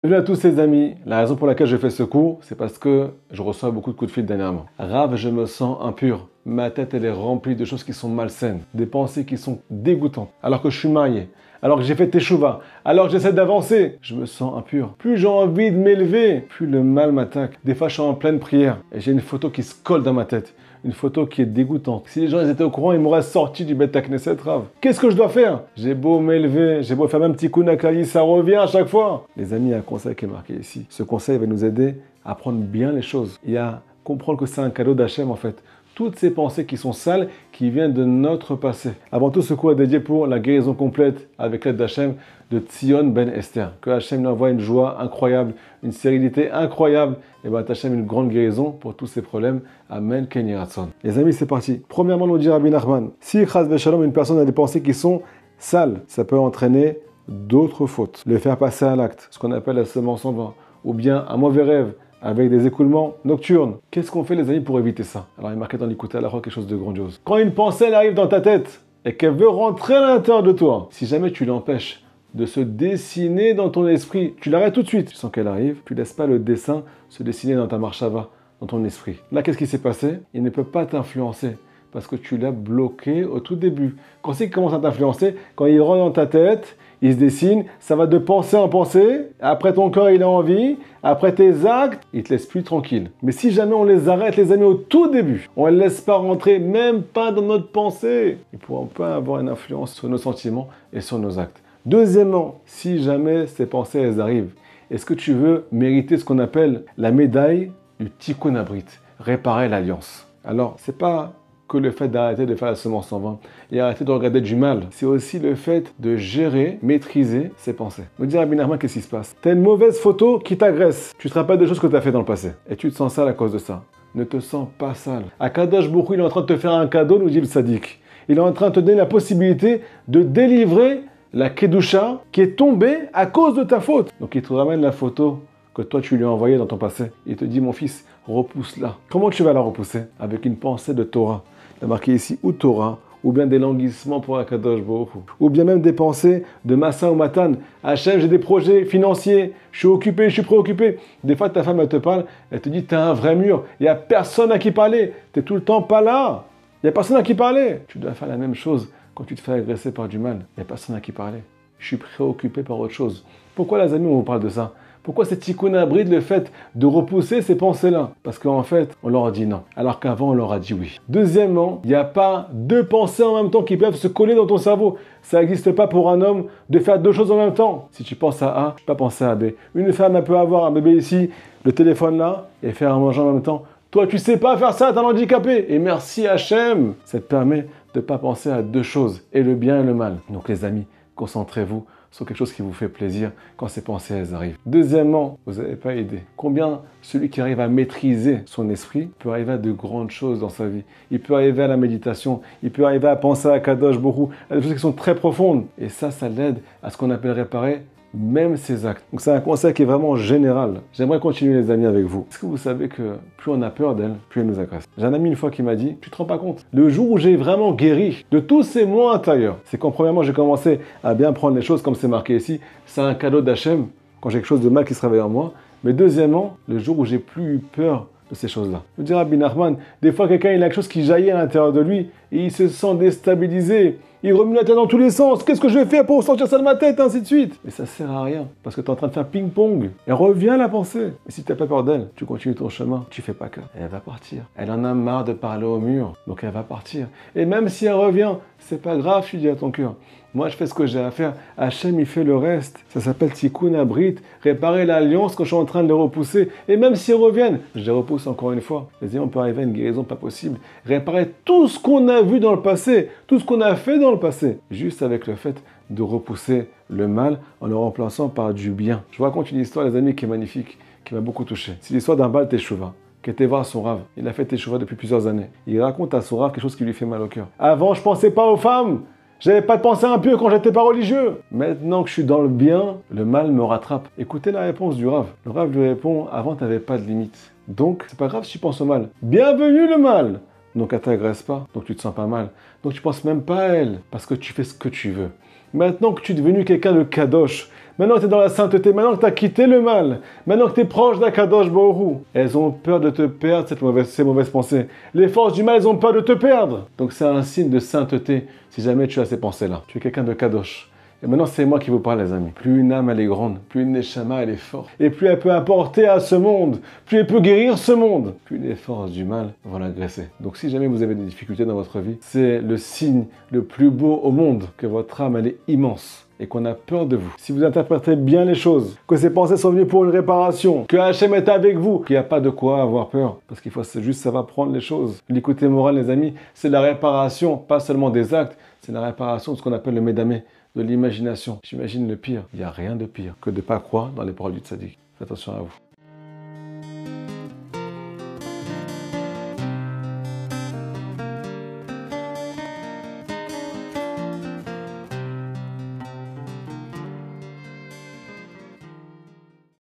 Bienvenue à tous ces amis. La raison pour laquelle je fais ce cours, c'est parce que je reçois beaucoup de coups de fil dernièrement. Rav, je me sens impur. Ma tête, elle est remplie de choses qui sont malsaines, des pensées qui sont dégoûtantes. Alors que je suis marié, alors que j'ai fait teshuva, alors que j'essaie d'avancer, je me sens impur. Plus j'ai envie de m'élever, plus le mal m'attaque. Des fois, je suis en pleine prière et j'ai une photo qui se colle dans ma tête. Une photo qui est dégoûtante. Si les gens étaient au courant, ils m'auraient sorti du Beth Knesset, Rav. Qu'est-ce que je dois faire? J'ai beau m'élever, j'ai beau faire même petit coup d'akali, ça revient à chaque fois. Les amis, il y a un conseil qui est marqué ici. Ce conseil va nous aider à prendre bien les choses et à comprendre que c'est un cadeau d'Hachem en fait. Toutes ces pensées qui sont sales, qui viennent de notre passé. Avant tout, ce cours est dédié pour la guérison complète avec l'aide d'Hachem de Tzion Ben Esther. Que Hachem lui envoie une joie incroyable, une sérénité incroyable. Et bien, Hachem une grande guérison pour tous ces problèmes. Amen, Ken Yiratzon. Les amis, c'est parti. Premièrement, nous dit Rabbi Nachman, si Chas Veshalom, une personne a des pensées qui sont sales, ça peut entraîner d'autres fautes. Le faire passer à l'acte, ce qu'on appelle la semence en vain, ou bien un mauvais rêve, avec des écoulements nocturnes. Qu'est-ce qu'on fait les amis pour éviter ça? Alors il est marqué dans l'écouter à la roque quelque chose de grandiose. Quand une pensée elle arrive dans ta tête et qu'elle veut rentrer à l'intérieur de toi, si jamais tu l'empêches de se dessiner dans ton esprit, tu l'arrêtes tout de suite. Tu sens qu'elle arrive, tu laisses pas le dessin se dessiner dans ta marshava, dans ton esprit. Là, qu'est-ce qui s'est passé? Il ne peut pas t'influencer parce que tu l'as bloqué au tout début. Quand c'est qu'il commence à t'influencer, quand il rentre dans ta tête, il se dessine, ça va de pensée en pensée, après ton corps il a envie, après tes actes, il te laisse plus tranquille. Mais si jamais on les arrête les amis au tout début, on ne les laisse pas rentrer, même pas dans notre pensée, ils pourront pas avoir une influence sur nos sentiments et sur nos actes. Deuxièmement, si jamais ces pensées elles arrivent, est-ce que tu veux mériter ce qu'on appelle la médaille du Tikkun Abrit, réparer l'alliance? Alors, c'est pas que le fait d'arrêter de faire la semence en vain et arrêter de regarder du mal. C'est aussi le fait de gérer, maîtriser ses pensées. Me dire à Rabbi Nachman, qu'est-ce qui se passe? Tu as une mauvaise photo qui t'agresse. Tu te rappelles des choses que tu as fait dans le passé. Et tu te sens sale à cause de ça. Ne te sens pas sale. Akadosh Baruch Hu, il est en train de te faire un cadeau, nous dit le Sadiq. Il est en train de te donner la possibilité de délivrer la Kedusha qui est tombée à cause de ta faute. Donc il te ramène la photo que toi tu lui as envoyée dans ton passé. Il te dit, mon fils, repousse-la. Comment tu vas la repousser? Avec une pensée de Torah. Il y a marqué ici ou Torah, ou bien des languissements pour Akadosh Baruch Hu, ou bien même des pensées de Massa ou Matan. Hachem, j'ai des projets financiers, je suis occupé, je suis préoccupé. Des fois, ta femme, elle te parle, elle te dit, t'es un vrai mur, il n'y a personne à qui parler, t'es tout le temps pas là, il n'y a personne à qui parler. Tu dois faire la même chose quand tu te fais agresser par du mal, il n'y a personne à qui parler. Je suis préoccupé par autre chose. Pourquoi, les amis, on vous parle de ça? Pourquoi c'est Tikkun Abrit, le fait de repousser ces pensées-là? Parce qu'en fait, on leur a dit non, alors qu'avant, on leur a dit oui. Deuxièmement, il n'y a pas deux pensées en même temps qui peuvent se coller dans ton cerveau. Ça n'existe pas pour un homme de faire deux choses en même temps. Si tu penses à A, tu peux pas penser à B. Une femme, elle peut avoir un bébé ici, le téléphone là, et faire un manger en même temps. Toi, tu sais pas faire ça, t'es un handicapé. Et merci Hachem, ça te permet de ne pas penser à deux choses, et le bien et le mal. Donc les amis, concentrez-vous sur quelque chose qui vous fait plaisir quand ces pensées elles arrivent. Deuxièmement, vous n'avez pas idée combien celui qui arrive à maîtriser son esprit peut arriver à de grandes choses dans sa vie. Il peut arriver à la méditation, il peut arriver à penser à Kadosh Baruch Hu, à des choses qui sont très profondes. Et ça l'aide à ce qu'on appelle réparer même ses actes. Donc c'est un conseil qui est vraiment général. J'aimerais continuer les amis avec vous. Est-ce que vous savez que plus on a peur d'elle, plus elle nous agresse? J'ai un ami une fois qui m'a dit, tu te rends pas compte, le jour où j'ai vraiment guéri de tous ces mots intérieurs, c'est quand premièrement j'ai commencé à bien prendre les choses comme c'est marqué ici, c'est un cadeau d'Hachem quand j'ai quelque chose de mal qui se réveille en moi. Mais deuxièmement, le jour où j'ai plus eu peur de ces choses-là. Je veux dire à Rabbi Nachman, des fois quelqu'un il a quelque chose qui jaillit à l'intérieur de lui et il se sent déstabilisé. Il remue la tête dans tous les sens. Qu'est-ce que je vais faire pour sortir ça de ma tête, ainsi de suite? Mais ça sert à rien parce que tu es en train de faire ping-pong. Et revient à la pensée. Et si tu n'as pas peur d'elle, tu continues ton chemin. Tu fais pas cas. Elle va partir. Elle en a marre de parler au mur. Donc elle va partir. Et même si elle revient, c'est pas grave, tu dis à ton cœur. Moi, je fais ce que j'ai à faire. Hachem, il fait le reste. Ça s'appelle Tikkun Abrit. Réparer l'alliance quand je suis en train de les repousser. Et même s'ils reviennent, je les repousse encore une fois. Les on peut arriver à une guérison pas possible. Réparer tout ce qu'on a vu dans le passé. Tout ce qu'on a fait dans le passé. Juste avec le fait de repousser le mal en le remplaçant par du bien. Je vous raconte une histoire, les amis, qui est magnifique, qui m'a beaucoup touché. C'est l'histoire d'un Baal Teshuva qui était voir son Rav. Il a fait Teshuva depuis plusieurs années. Il raconte à son Rav quelque chose qui lui fait mal au cœur. Avant, je pensais pas aux femmes. J'avais pas de pensée impure quand j'étais pas religieux. Maintenant que je suis dans le bien, le mal me rattrape. Écoutez la réponse du Rav. Le Rav lui répond, avant t'avais pas de limite. Donc, c'est pas grave si tu penses au mal. Bienvenue le mal. Donc elle t'agresse pas, donc tu te sens pas mal. Donc tu penses même pas à elle, parce que tu fais ce que tu veux. Maintenant que tu es devenu quelqu'un de kadosh, maintenant que tu es dans la sainteté, maintenant que tu as quitté le mal, maintenant que tu es proche d'Akadosh Baruch Hu, elles ont peur de te perdre, ces mauvaises pensées. Les forces du mal, elles ont peur de te perdre. Donc c'est un signe de sainteté si jamais tu as ces pensées-là. Tu es quelqu'un de Kadosh. Et maintenant, c'est moi qui vous parle, les amis. Plus une âme, elle est grande, plus une neshama, elle est forte. Et plus elle peut apporter à ce monde, plus elle peut guérir ce monde, plus les forces du mal vont l'agresser. Donc, si jamais vous avez des difficultés dans votre vie, c'est le signe le plus beau au monde que votre âme, elle est immense et qu'on a peur de vous. Si vous interprétez bien les choses, que ces pensées sont venues pour une réparation, que Hachem est avec vous, qu'il n'y a pas de quoi avoir peur, parce qu'il faut juste savoir prendre les choses. L'écouter moral, les amis, c'est la réparation, pas seulement des actes, c'est la réparation de ce qu'on appelle le médamé, de l'imagination. J'imagine le pire. Il n'y a rien de pire que de ne pas croire dans les paroles du tzaddik. Faites attention à vous.